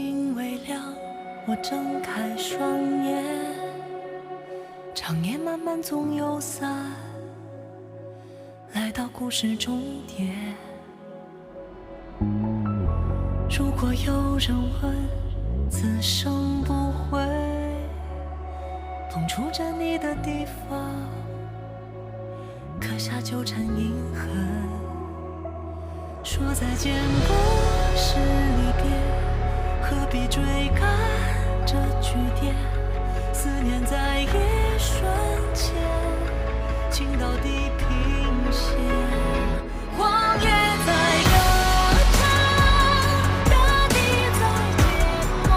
经微亮，我睁开双眼，长夜漫漫总有散，来到故事终点。如果有人问，此生不悔，碰触着你的地方，刻下纠缠印痕。说再见不是离别，何必追赶这句点？思念在一瞬间，情到地平线。荒野在歌唱，大地在缄默，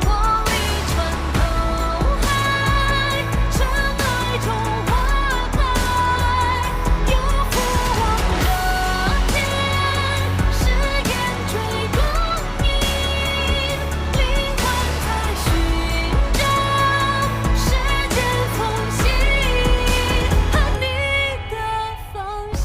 梦里穿透海，深爱中花开，有复望的天，誓言追光阴，灵魂在寻找时间缝隙和你的方向。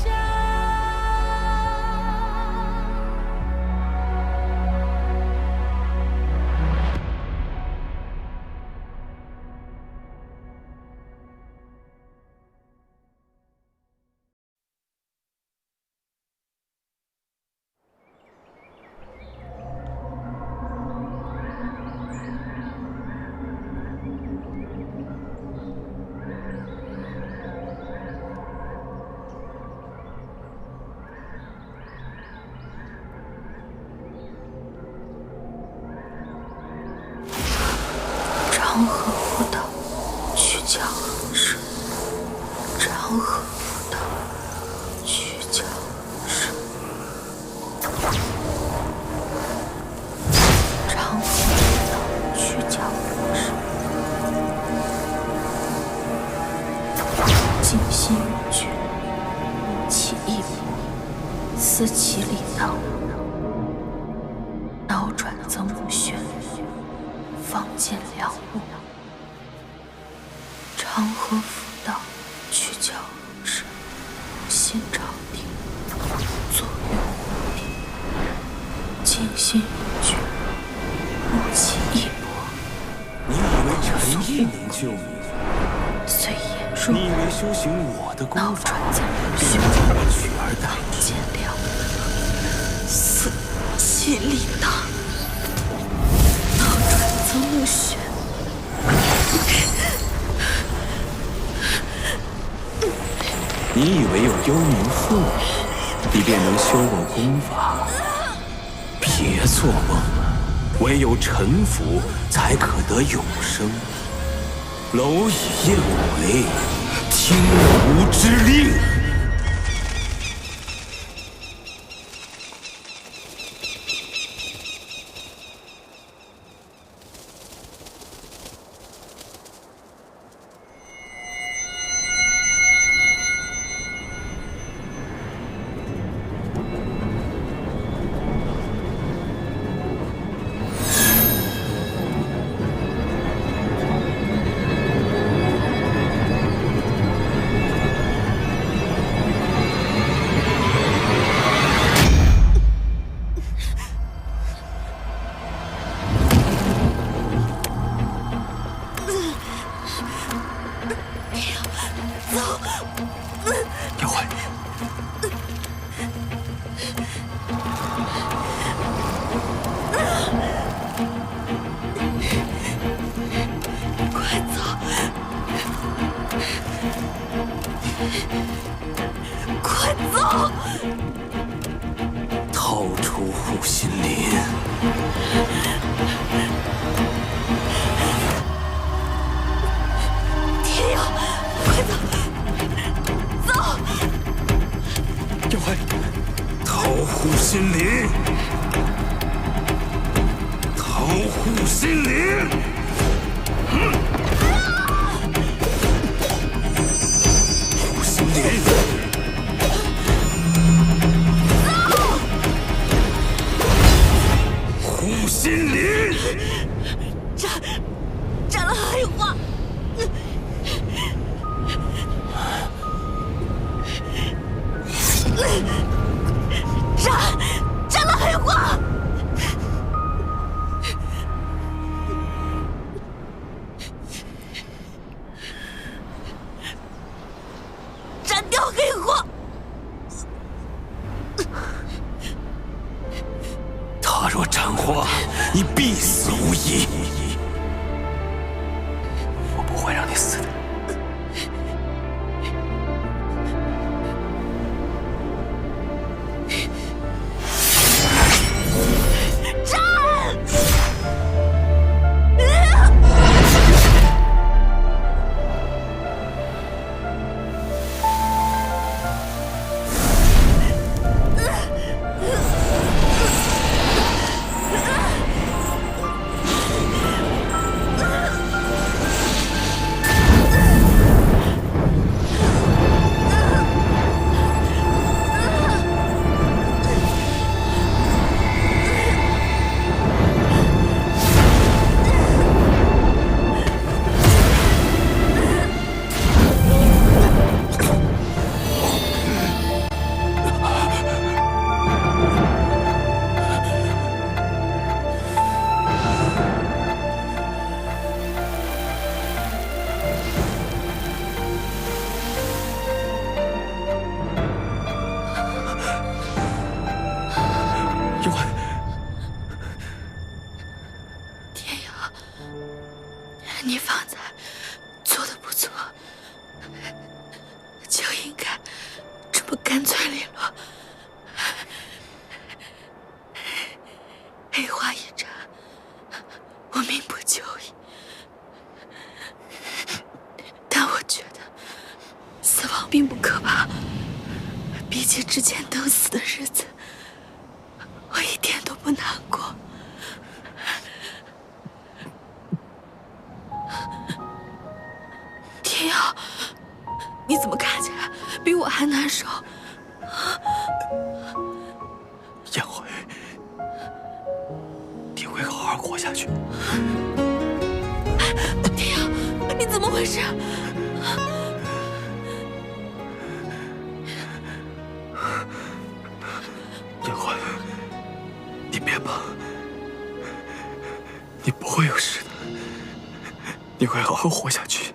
长河辅导曲江横市，长河辅导曲江横市，长河辅导曲江横市，静心语句，其一波，思其理当，脑转曾无旋，方见良物。长河辅导曲江横市，新朝廷左右护帝，静心语句，悟其一波。你以为禅意能救你？虽言若你以为修行我的功脑法转曾无便旋，能取而代之？见良物，思其理当，脑转曾无旋。你以为有幽冥附你，你便能修我功法？别做梦了，唯有臣服才可得永生。蝼蚁夜鬼，听吾之令。妖怪，快走！快走！逃出护心林。天佑，快走！走！妖怪，逃护心林，逃护心林。护心林。护心林。斩了黑花！斩了黑花！话，你必死无疑。我不会让你死的。你方才做的不错，就应该这么干脆利落。黑花一战，我命不久矣。但我觉得死亡并不可怕，比起之前等死的日子，我一点都不难过。天瑶，你怎么看起来比我还难受？燕辉，你会好好活下去。天瑶，你怎么回事？燕辉，你别怕，你不会有事的，你会好好活下去。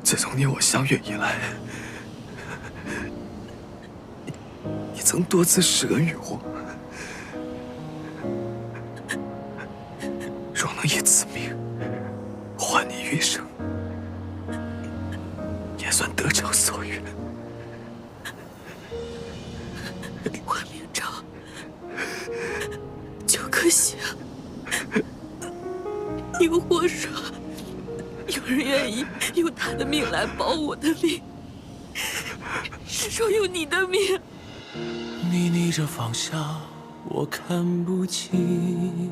自从你我相遇以来，你曾多次施恩于我。若能以此命换你余生，也算得偿所愿。换明朝，就可惜有我说，有人愿意用他的命来保我的命，是说用你的命。你逆着方向，我看不清。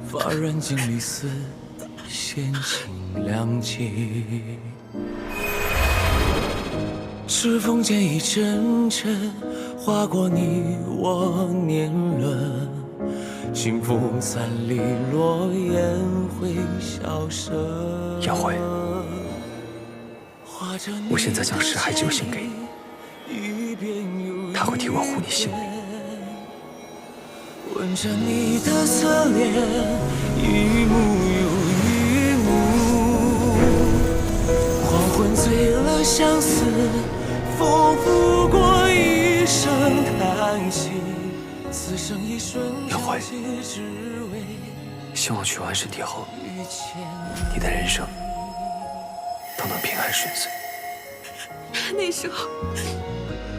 发染尽离丝，闲情两极。指缝间一阵阵划过你我年轮，清风散离落雁会消声。燕辉，我现在将石海九星给你，他会替我护你性命。闻着你的侧脸，一幕又一幕，黄昏醉了相思，风拂过一声叹息，此生一瞬燕辉，希望去完身体后，你的人生都能平安顺遂。那时候，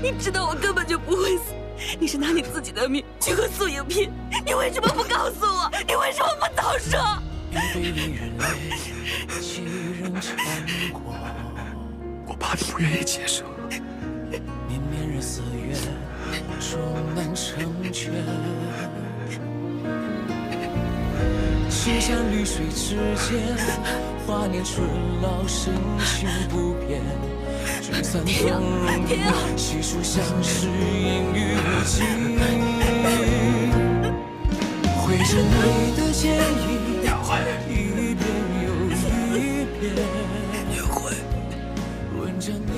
你知道我根本就不会死，你是拿你自己的命去和素影拼，你为什么不告诉我？你为什么不早说？我怕你不愿意接受。绵绵人四月，终难成全。青山绿水之间，华年春老，深情不变。聚散从容，细数相识，烟雨无尽。绘着你的剪影，一遍又一遍。燕辉，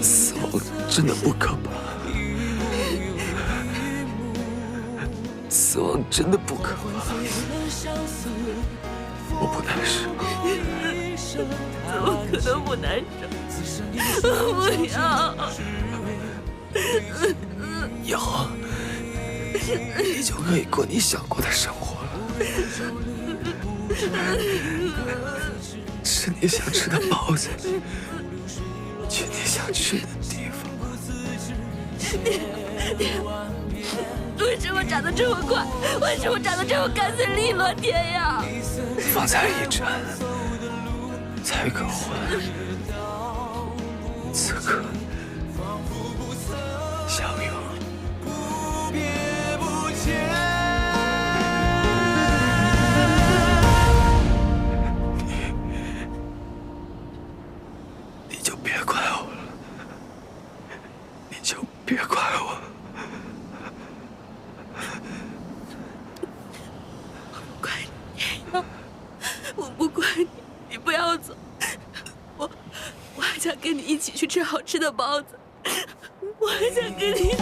死亡真的不可怕，死亡真的不可怕，我不难受。怎么可能不难受？我不要。以后你就可以过你想过的生活了，吃你想吃的包子，去你想去的地方。为什么长得这么快？为什么长得这么干脆利落？天呀！方才一战，才可还。此刻相拥，不别不弃。你就别怪我了，你就别怪我。我不怪你，你不要走，我还想跟你一起去吃好吃的包子，我还想跟你。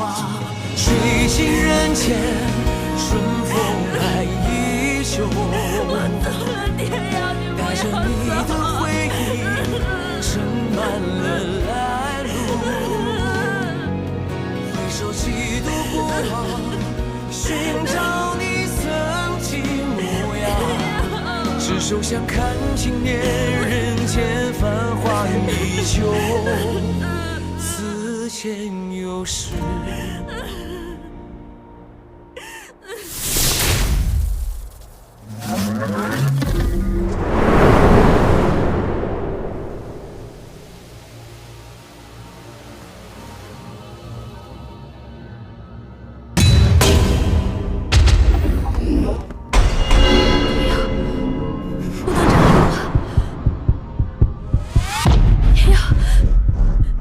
水尽人间，春风还依旧。我走了，天呀，你不带着你要的走！回忆，盛满了来路。回首几度过往，寻找你曾经模样。执手相看经年，人间繁华依旧，此间有时。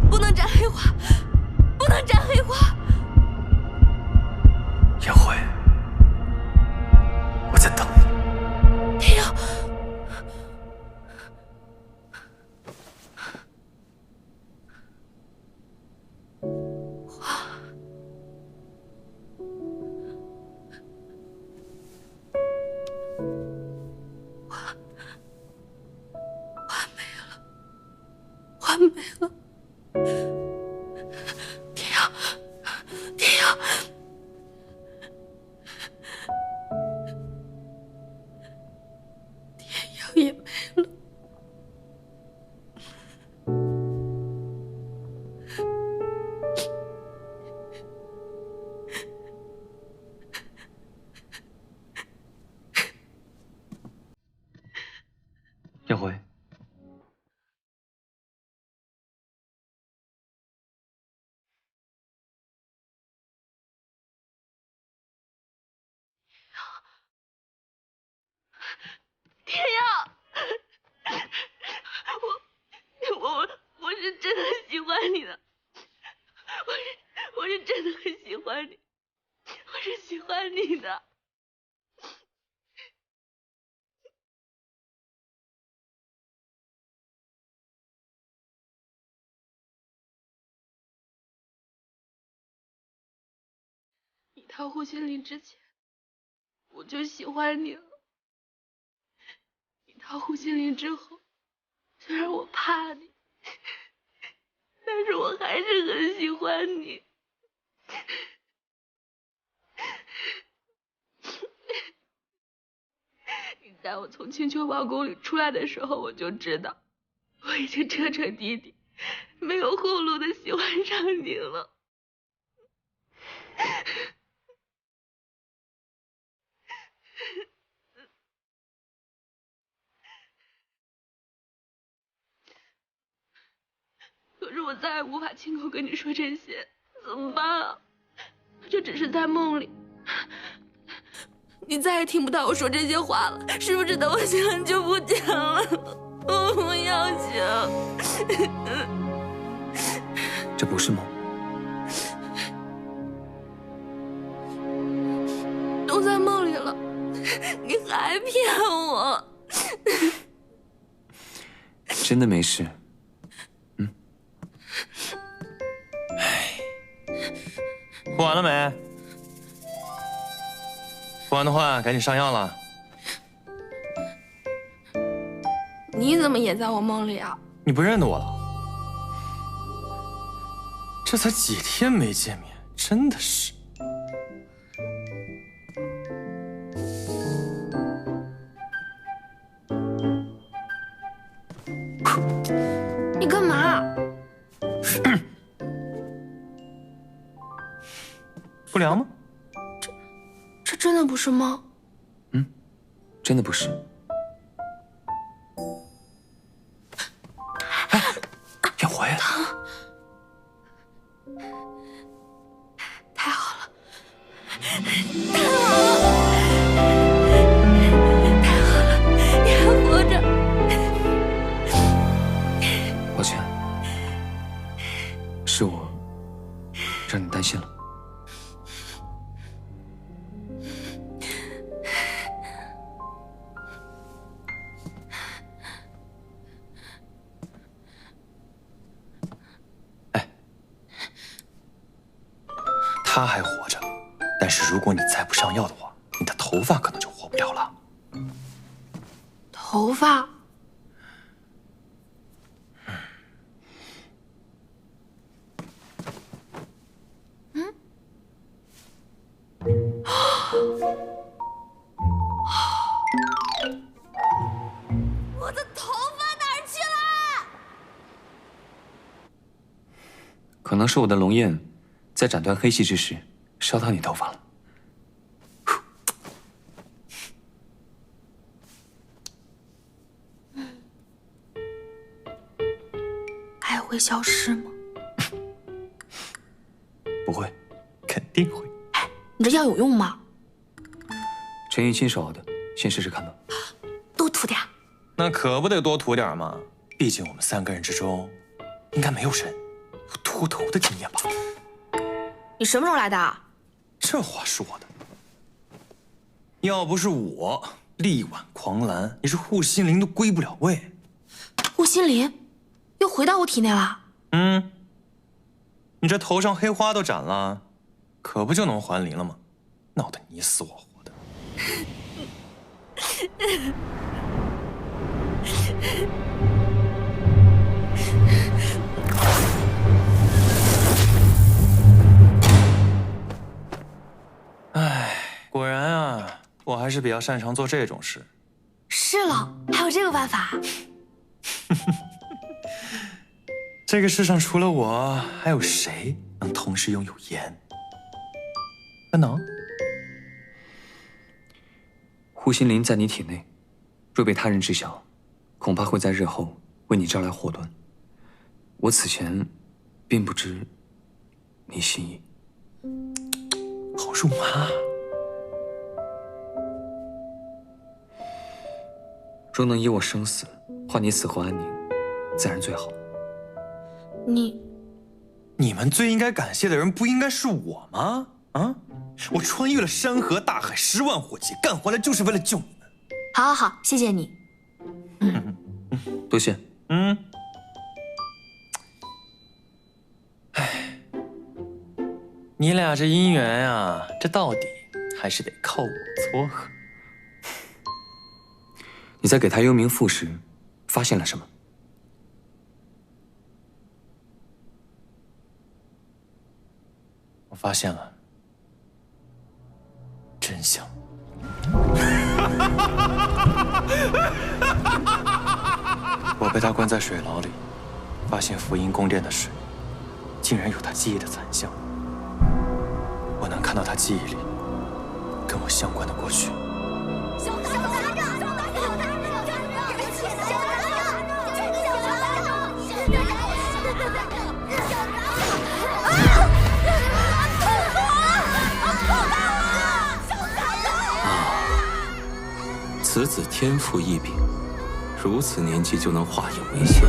不能斩黑花，不能斩黑花！颜回，我在等你。天耀，花没了。天耀，天耀，天耀也没了。颜回，天耀，我是真的喜欢你的，我是真的很喜欢你，我是喜欢你的。你到护心林之前，我就喜欢你了。你到护心林之后，虽然我怕你，但是我还是很喜欢你。你在我从青丘王宫里出来的时候，我就知道，我已经彻彻底底没有后路的喜欢上你了。可是我再也无法亲口跟你说这些，怎么办啊？这只是在梦里，你再也听不到我说这些话了。是不是等我醒了你就不讲了？我不要醒。这不是梦。都在梦里了，你还骗我？真的没事。敷完了没？敷完的话，赶紧上药了。你怎么也在我梦里啊？你不认得我了？这才几天没见面，真的是。你干嘛？不凉吗？这真的不是吗？真的不是。要活呀！太好了，你还活着。抱歉，是我让你担心了。他还活着，但是如果你再不上药的话，你的头发可能就活不了了。头发？我的头发哪儿去了？可能是我的龙焰在斩断黑气之时烧到你头发了。还会消失吗？不会，肯定会。你这药有用吗？陈毅亲手熬的，先试试看吧。多涂点。那可不得多涂点嘛，毕竟我们3个人之中，应该没有人有秃头的经验吧？你什么时候来的？这话说的，要不是我力挽狂澜，你这护心灵都归不了位。护心灵又回到我体内了。你这头上黑花都斩了，可不就能还灵了吗？闹得你死我活的。唉，果然啊，我还是比较擅长做这种事。是了，还有这个办法？这个世上除了我，还有谁能同时拥有颜和能？护心灵在你体内，若被他人知晓，恐怕会在日后为你招来祸端。我此前并不知你心意。好肉麻。若能以我生死换你死后安宁，自然最好。你们最应该感谢的人不应该是我吗？啊！我穿越了山河大海10万火急，干回来就是为了救你们。好，好，好，谢谢你。多谢。你俩这姻缘呀，这到底还是得靠我撮合。你在给他幽冥赋时，发现了什么？我发现了真相。我被他关在水牢里，发现福音宫殿的水竟然有他记忆的残像。我能看到他记忆里跟我相关的过去。此子天赋异禀，如此年纪就能化影为仙，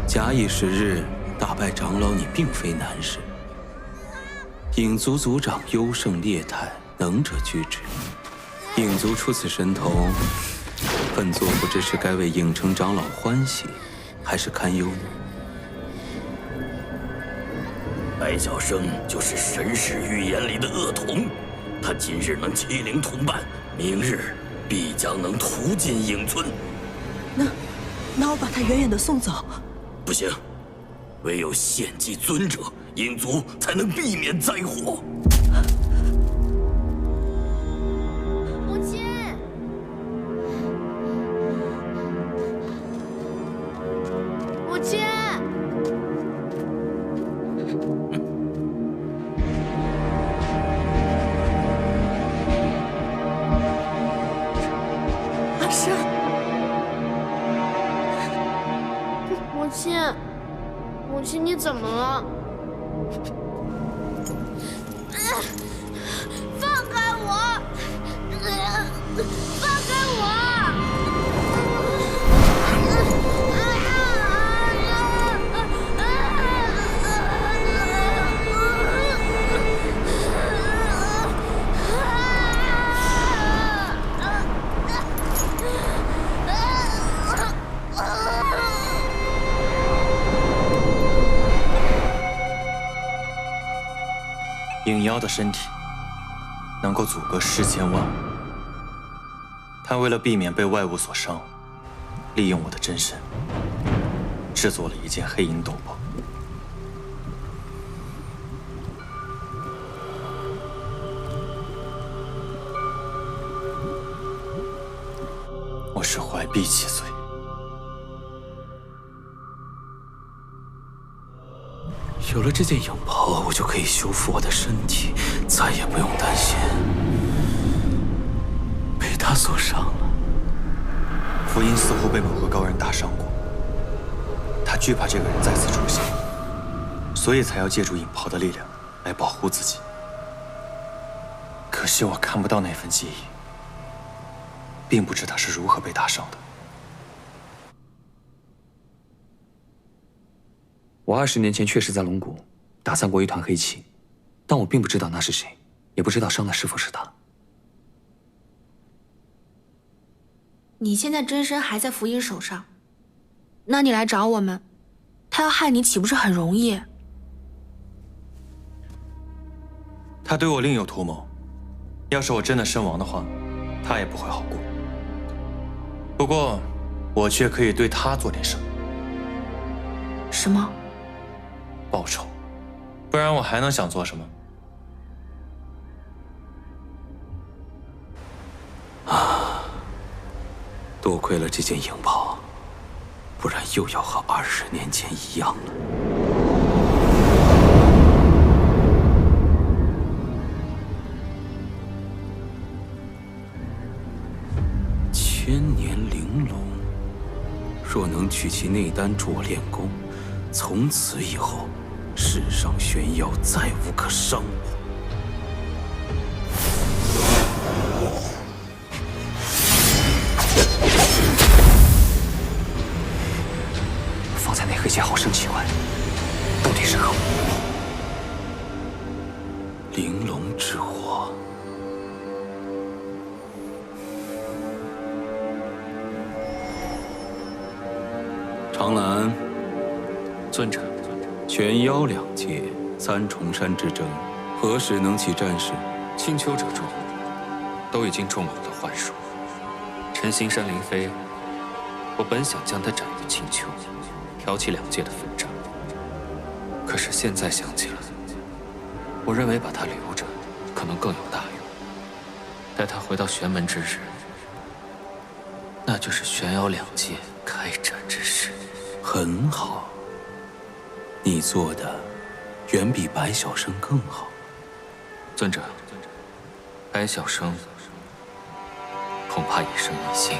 假以时日，打败长老你并非难事。影族族长优胜劣汰，能者居之。影族出此神童，本座不知是该为影城长老欢喜，还是堪忧呢？白晓生就是神使预言里的恶童，他今日能欺凌同伴，明日必将能屠尽影村。那我把他远远的送走。不行，唯有献祭尊者，鹰族才能避免灾祸。母亲，母亲，阿生，母亲，母亲，你怎么了？放开我！放开影妖的身体能够阻隔世间万物，他为了避免被外物所伤，利用我的真身，制作了一件黑银斗篷。我是怀璧其罪。有了这件影袍，我就可以修复我的身体，再也不用担心被他所伤了。福音似乎被某个高人打伤过，他惧怕这个人再次出现，所以才要借助影袍的力量来保护自己。可惜我看不到那份记忆，并不知他是如何被打伤的。我20年前确实在龙谷打散过一团黑气，但我并不知道那是谁，也不知道伤的是否是他。你现在真身还在福音手上，那你来找我们，他要害你岂不是很容易？他对我另有图谋，要是我真的身亡的话，他也不会好过。不过，我却可以对他做点什么。什么？报仇，不然我还能想做什么？多亏了这件影袍，不然又要和20年前一样了。千年玲珑，若能取其内丹灼炼功，从此以后，世上玄妖再无可伤我。放在那黑气好生奇怪，到底是何物？玲珑之火。长兰，尊者，玄妖2界3重山之争，何时能起战事？青丘者众都已经中了我的幻术。陈心山灵飞，我本想将他斩于青丘，挑起2界的纷争。可是现在想起来，我认为把他留着可能更有大用。待他回到玄门之日，那就是玄妖2界开战之时。很好，你做的远比白晓生更好。尊者，白晓生恐怕一生一幸。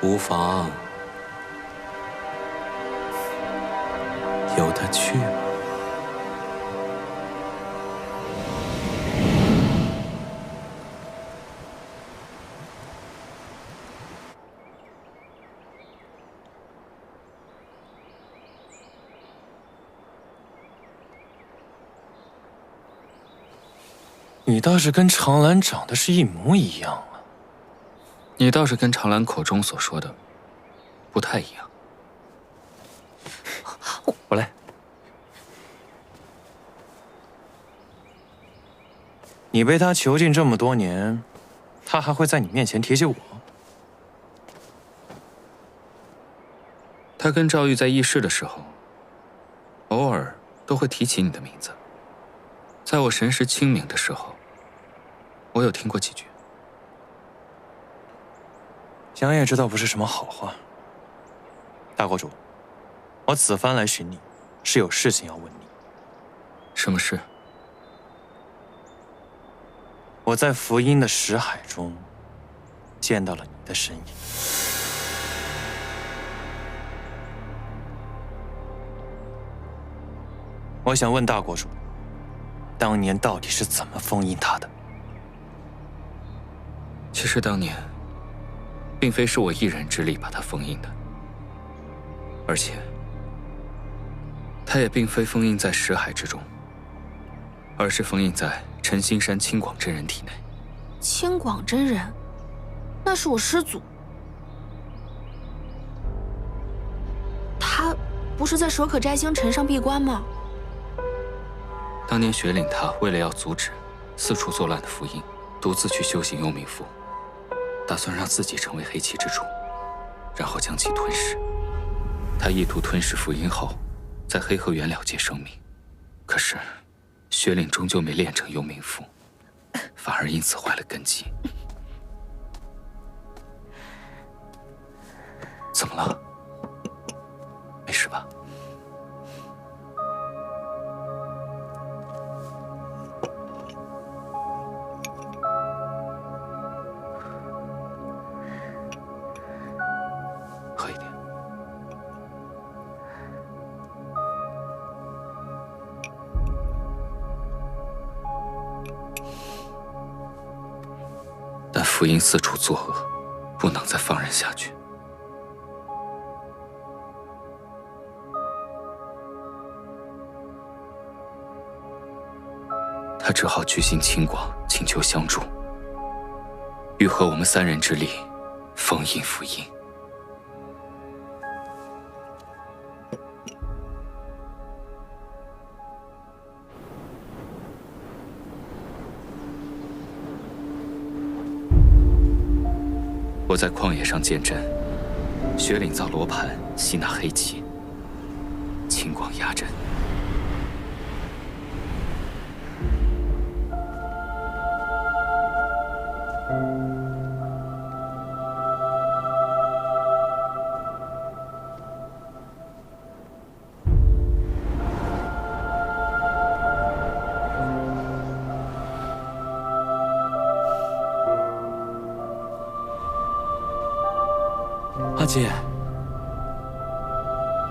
无妨，由他去吧。你倒是跟长兰长得是一模一样啊！你倒是跟长兰口中所说的不太一样。我来。你被他囚禁这么多年，他还会在你面前提起我？他跟赵玉在议事的时候，偶尔都会提起你的名字。在我神识清明的时候，我有听过几句。想也知道不是什么好话。大国主，我此番来寻你，是有事情要问你。什么事？我在福音的识海中见到了你的身影。我想问大国主，当年到底是怎么封印他的？其实当年，并非是我一人之力把他封印的，而且，他也并非封印在识海之中，而是封印在陈新山青广真人体内。青广真人，那是我师祖。他不是在蛇可摘星辰上闭关吗？当年雪岭他为了要阻止四处作乱的福音，独自去修行幽冥符，打算让自己成为黑气之主，然后将其吞噬。他意图吞噬福音后，在黑河原了结生命。可是，雪岭终究没练成幽冥符，反而因此坏了根基。怎么了？没事吧？喝一点。但福音四处作恶，不能再放任下去。他只好居心清广，请求相助，欲合我们三人之力，封印福音。我在旷野上见证，雪岭造罗盘吸纳黑气，青广压阵。阿姐，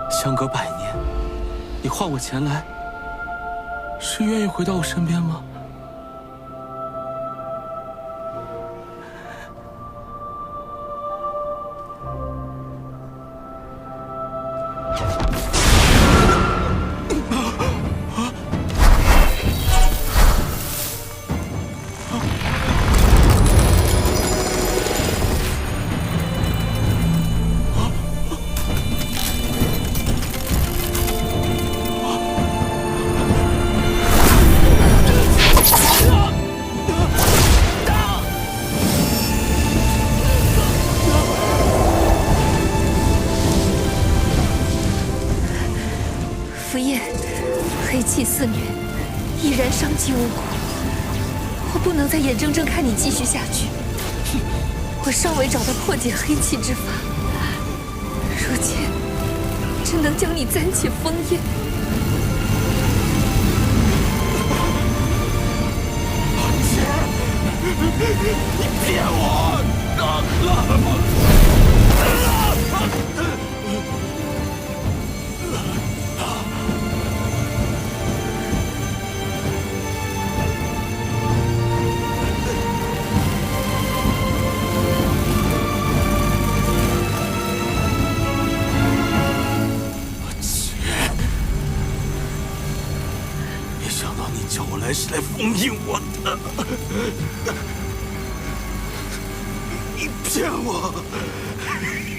相隔100年，你唤我前来，是愿意回到我身边吗？福印，黑气肆虐，已然伤及无辜。我不能再眼睁睁看你继续下去。我尚未找到破解黑气之法，如今只能将你暂且封印。你骗我！没想到你叫我来是来封印我的。你骗我！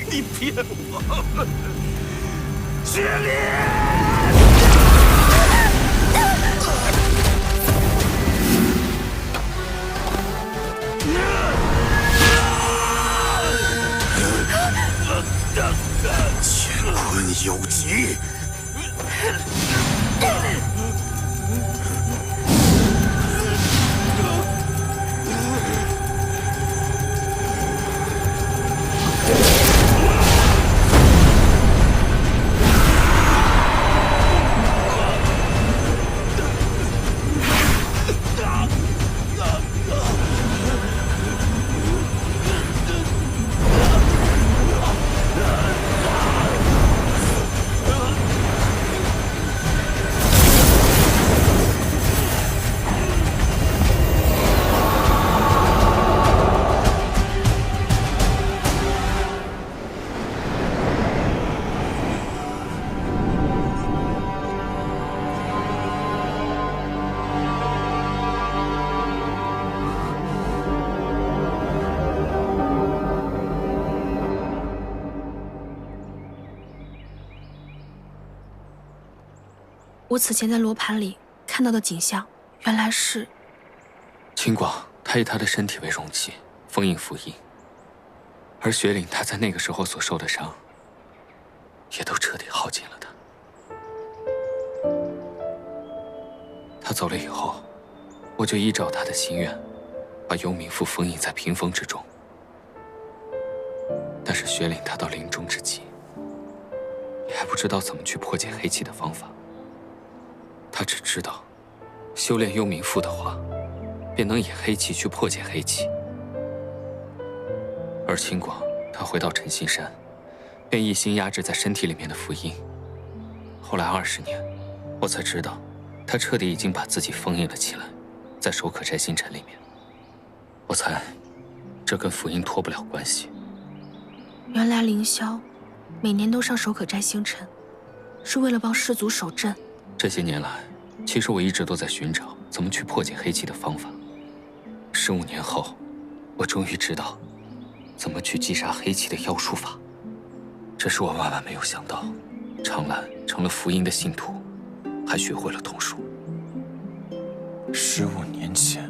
你骗我！雪莲！去了！坤有疾。我此前在罗盘里看到的景象，原来是秦广，他以他的身体为容器，封印符印，而雪岭他在那个时候所受的伤，也都彻底耗尽了他。他走了以后，我就依照他的心愿，把幽冥符封印在屏风之中。但是雪岭他到临终之际，也还不知道怎么去破解黑气的方法。他只知道，修炼幽冥符的话，便能以黑气去破解黑气。而秦广，他回到陈心山，便一心压制在身体里面的符印。后来20年，我才知道，他彻底已经把自己封印了起来，在守可斋星辰里面。我猜，这跟符印脱不了关系。原来凌霄每年都上守可斋星辰，是为了帮师祖守镇。这些年来，其实我一直都在寻找怎么去破解黑气的方法。15年后，我终于知道怎么去击杀黑气的妖术法。只是我万万没有想到，长兰成了符印的信徒，还学会了通术。15年前，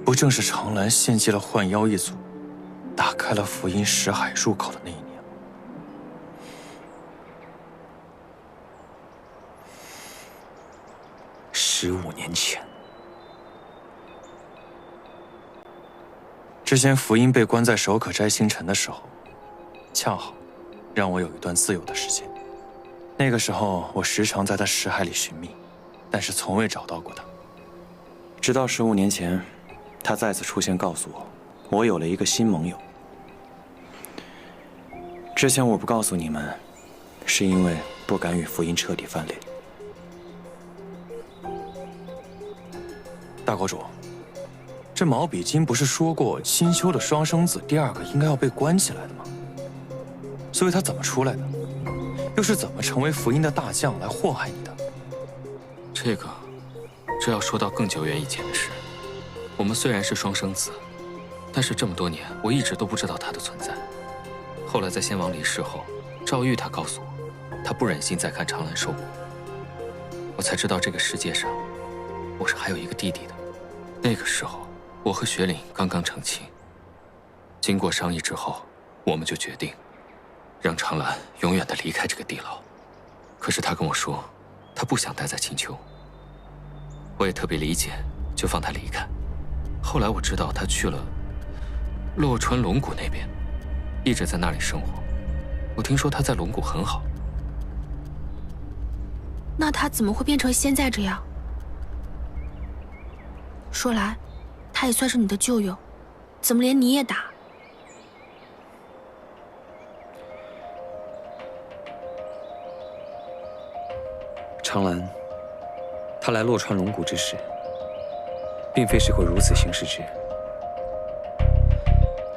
不正是长兰献祭了幻妖一族，打开了符印石海入口的那一年？ 15年前，之前符印被关在守可斋星辰的时候，恰好让我有一段自由的时间。那个时候，我时常在他石海里寻觅，但是从未找到过他。直到15年前，他再次出现，告诉我，我有了一个新盟友。之前我不告诉你们，是因为不敢与符印彻底翻脸。 大国主，这毛比金不是说过新修的双生子第2个应该要被关起来的吗？所以他怎么出来的？又是怎么成为符印的大将来祸害你的？这要说到更久远以前的事。我们虽然是双生子，但是这么多年我一直都不知道他的存在。后来在先王离世后，赵玉他告诉我，他不忍心再看长兰受苦，我才知道这个世界上。 我是还有一个弟弟的。那个时候，我和雪岭刚刚成亲。经过商议之后，我们就决定让长兰永远的离开这个地牢。可是他跟我说，他不想待在青丘。我也特别理解，就放他离开。后来我知道他去了洛川龙谷那边，一直在那里生活。我听说他在龙谷很好。那他怎么会变成现在这样？ 说来，他也算是你的旧友，怎么连你也打？长兰，他来洛川龙谷之时，并非是会如此行事之人。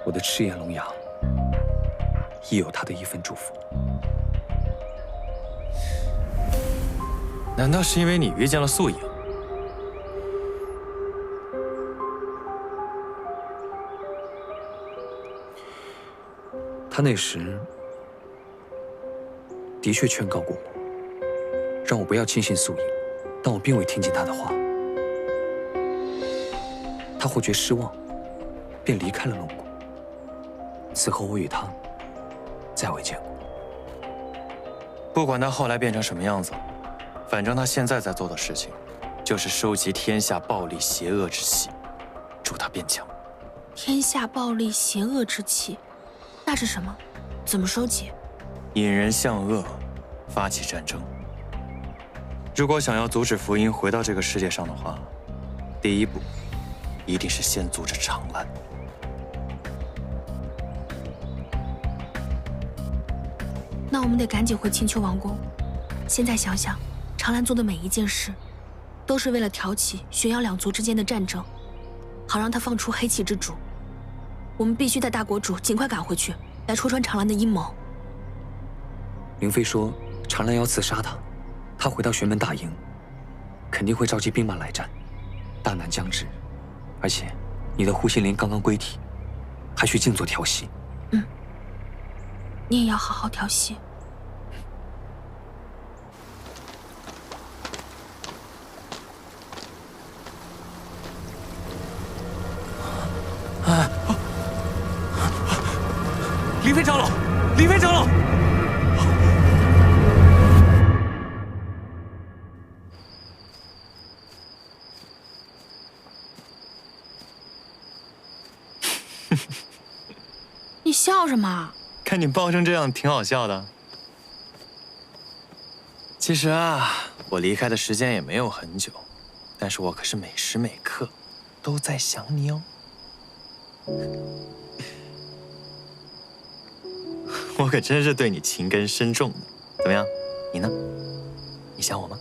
我的赤焰龙牙，亦有他的一份祝福。难道是因为你遇见了素影？ 他那时的确劝告过我，让我不要轻信素影，但我并未听进他的话。他或觉失望，便离开了龙谷。此后我与他再未见过。不管他后来变成什么样子，反正他现在在做的事情，就是收集天下暴戾邪恶之气，助他变强。天下暴戾邪恶之气，那是什么？怎么收集？引人向恶，发起战争。如果想要阻止福音回到这个世界上的话，第一步一定是先阻止长兰。那我们得赶紧回青丘王宫。现在想想，长兰做的每一件事，都是为了挑起玄阳两族之间的战争，好让他放出黑气之主。我们必须带大国主尽快赶回去，来戳穿长兰的阴谋。凌妃说长兰要刺杀他，他回到玄门大营，肯定会召集兵马来战，大难将至。而且你的护心莲刚刚归体，还需静坐调息。你也要好好调息。凌妃长老，凌妃长老！你笑什么？看你抱成这样，挺好笑的。其实啊，我离开的时间也没有很久，但是我可是每时每刻都在想你哦。我可真是对你情根深重呢。怎么样，你呢？你想我吗？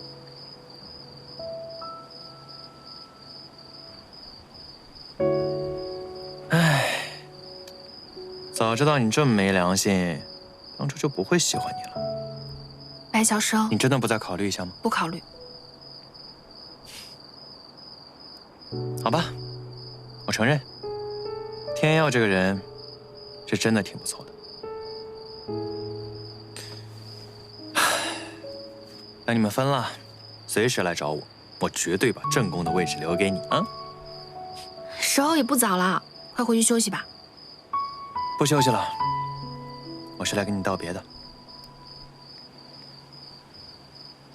唉，早知道你这么没良心，当初就不会喜欢你了。白小生，你真的不再考虑一下吗？不考虑。好吧，我承认，天耀这个人是真的挺不错的。等你们分了，随时来找我，我绝对把正宫的位置留给你啊！时候也不早了，快回去休息吧。不休息了，我是来跟你道别的。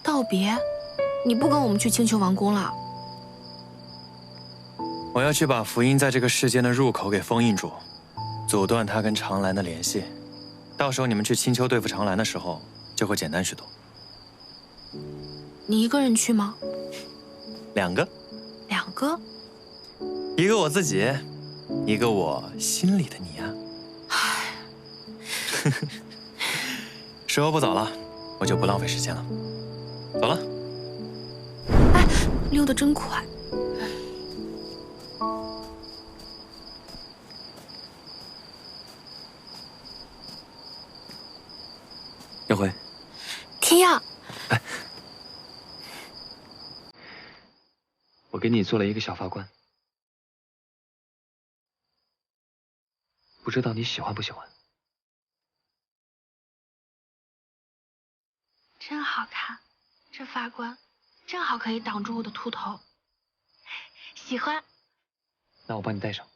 道别？你不跟我们去青丘王宫了？我要去把福音在这个世间的入口给封印住，阻断他跟长兰的联系。到时候你们去青丘对付长兰的时候，就会简单许多。你一个人去吗2个？2个？一个我自己，一个我心里的你呀。时候不早了，我就不浪费时间了。走了。哎，溜得真快。耀辉，天耀，我给你做了一个小发冠，不知道你喜欢不喜欢？真好看，这发冠正好可以挡住我的秃头。喜欢。那我帮你戴上。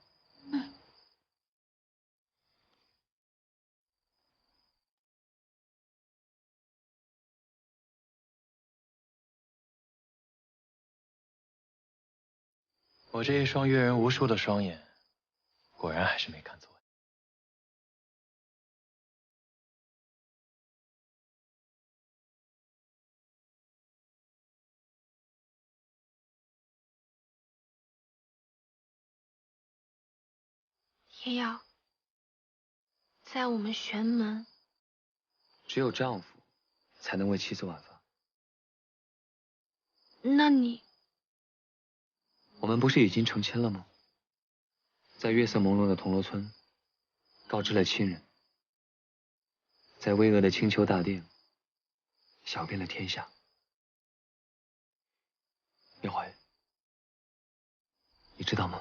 我这一双阅人无数的双眼，果然还是没看错。天耀，在我们玄门，只有丈夫才能为妻子挽发。那你……我们不是已经成亲了吗？在月色朦胧的铜锣村，告知了亲人，在巍峨的青丘大殿，晓遍了天下。耀辉，你知道吗？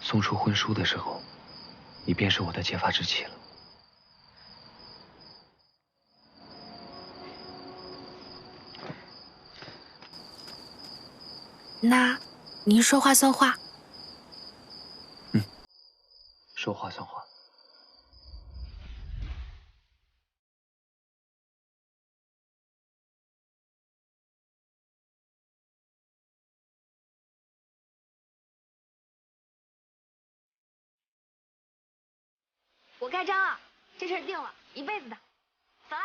送出婚书的时候，你便是我的结发之妻了。那您说话算话。说话算话。盖章啊，这事儿定了，一辈子的。走了。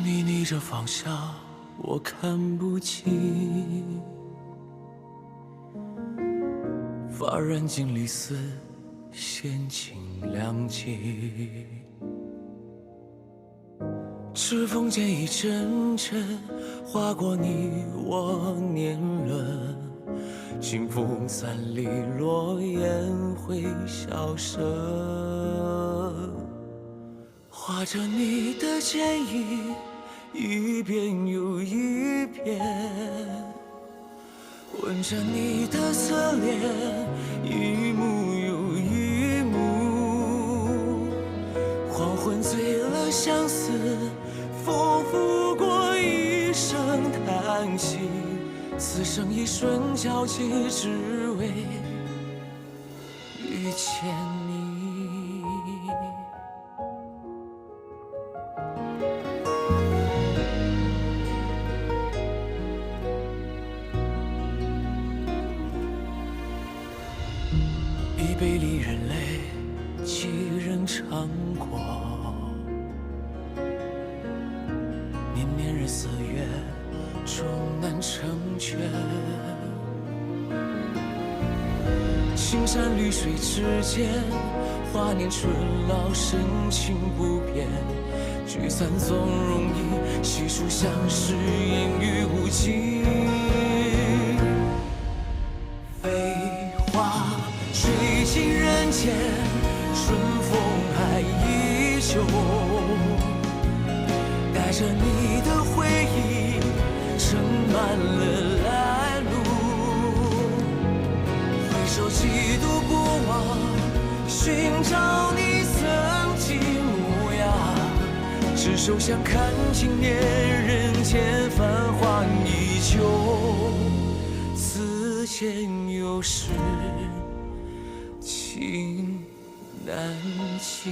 你逆着方向，我看不清。发染尽离丝，闲情两寄。指缝间一阵阵划过你我年轮，清风散离，落雁会消失。画着你的剪影，一遍又一遍，吻着你的侧脸，一幕又一幕。黄昏醉了相思，风拂过一声叹息，此生一瞬交集，只为遇见你。一杯离人泪，几人尝过？年年日四月，终难成全。青山绿水之间，华年春老，深情不变。聚散总容易，细数相识，烟雨无尽。飞花吹尽人间，春风还依旧。带着你的回忆，盛满了来路。回首几度不忘，寻找你曾经模样。执手相看经年，人间繁华依旧。此间有时情难弃。